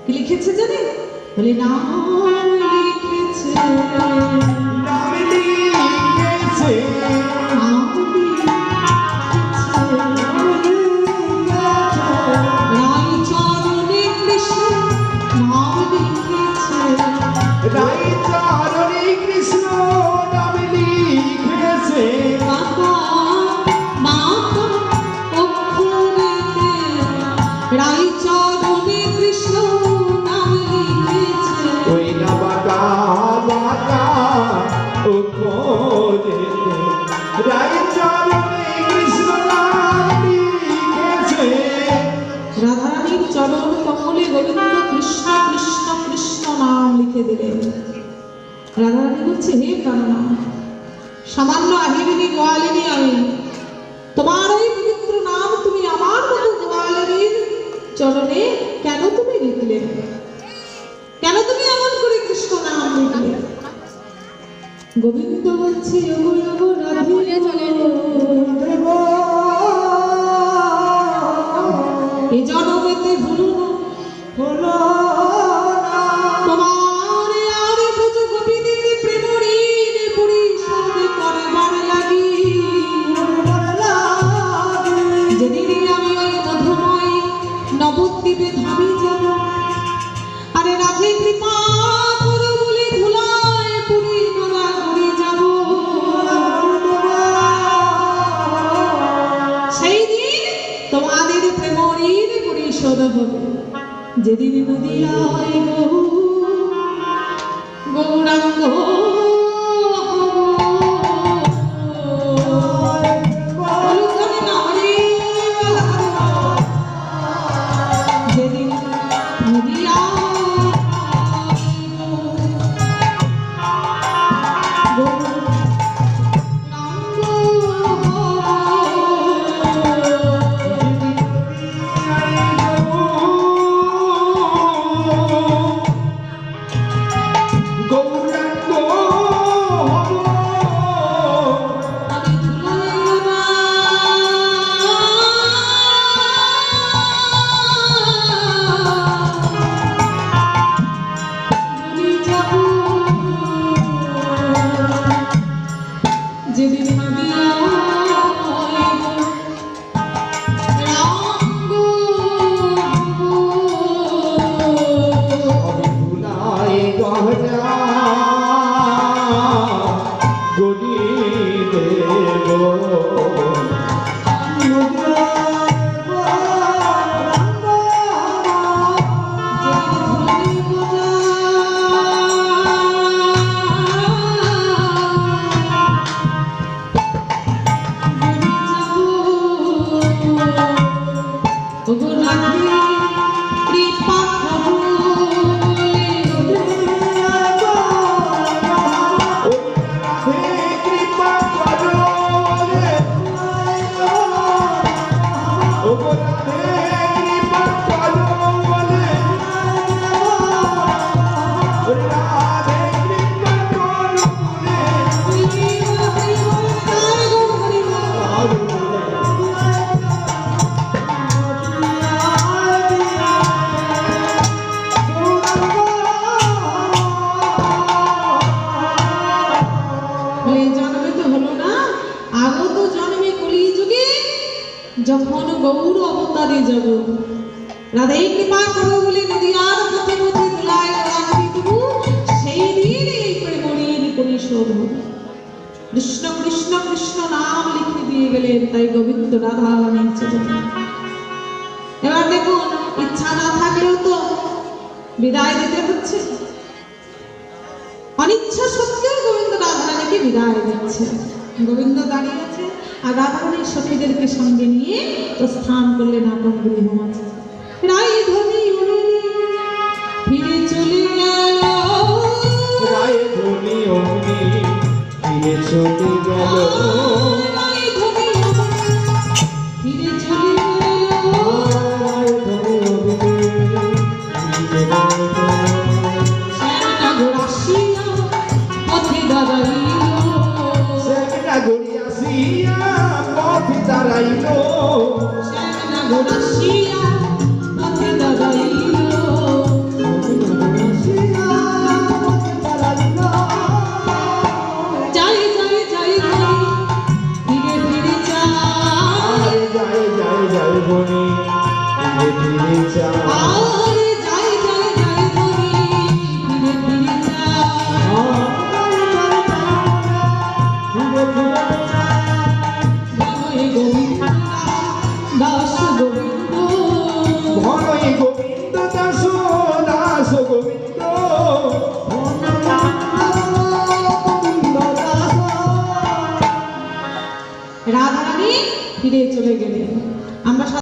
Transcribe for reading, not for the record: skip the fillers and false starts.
কি লিখেছে জানেন? বলে নাম লিখেছে, নাম লিখেছে, রায়চরণে কৃষ্ণ নাম লিখেছে, রায়চরণে কৃষ্ণ নাম লিখেছে, বাবা মাতা অক্ষরেতে রায়চরণে কৃষ্ণ নাম লিখেছে। ওই না বাঁকা বাঁকা অক্ষরেতে রায়চরণে কৃষ্ণ নাম লিখেছে। রাধারানীর চরণ কমলে গোবিন্দ কৃষ্ণ কৃষ্ণ কৃষ্ণ নাম লিখে দিলেন। রাধারানী বলছে, হে প্রাণনাথ, সামান্য আহিরিনী গোয়ালিনী আমি, তোমার এই পবিত্র নাম তুমি আমার মতো গোয়ালিনীর চরণে কেন তুমি লিখলে? কেন তুমি এমন করে কৃষ্ণ নাম লিখলে? গোবিন্দ বলছে, ওগো ওগো রাধে চলে এ জনমেতে ভুলো না, হলো তোমার আর ভুজ গোপীদের প্রেম ঋণ পরিশোধ করবার লাগি। যেদিন আমি ওই মধুময় নবদ্বীপে ধামে যাব, আরে রাধে কৃপা করো বলে ধুলায় পুরী গোলা ঘুরে যাব। সেই দিন তোমাদের প্রেম ঋণ পরিশোধ হবে। যেদিন নদিয়ায় গৌরাঙ্গ যেদিন গৌরাঙ্গ যেদিন ভুলায় গহনা গদি দেব যখন গৌর অবতারে যাব, রাধে কৃপা করো বলে নদিয়ার পথে পথে ধুলায় রাখি দেব, সেই দিন এই প্রেম ঋণ পরিশোধ হবে। কৃষ্ণ কৃষ্ণ কৃষ্ণ নাম লিখে দিয়ে গেলেন। তাই গোবিন্দ রাধা রানীর চরণে। এবার দেখুন, ইচ্ছা না থাকলেও তো বিদায় দিতে হচ্ছে। অনিচ্ছা সত্ত্বেও গোবিন্দ রাধা রানীকে বিদায় দিচ্ছে। গোবিন্দ দাঁড়িয়ে আছে আর রাধারানী সখীদেরকে সঙ্গে নিয়ে প্রস্থান করলেন আপন গৃহ মাঝে। রায়ধনী ফিরে চলে গেল, রায়ধনী অগ্নি ফিরে চলে গেল, রায়ধনী ফিরে চলে গেল, শ্যামনগর আসিয়া পথে দাঁড়াইল, শ্যামনগর আসিয়া পথে দাঁড়াইল, শ্যামনগর আসিয়া পথে দাঁড়াইল, বনে ফিরে ফিরে চায়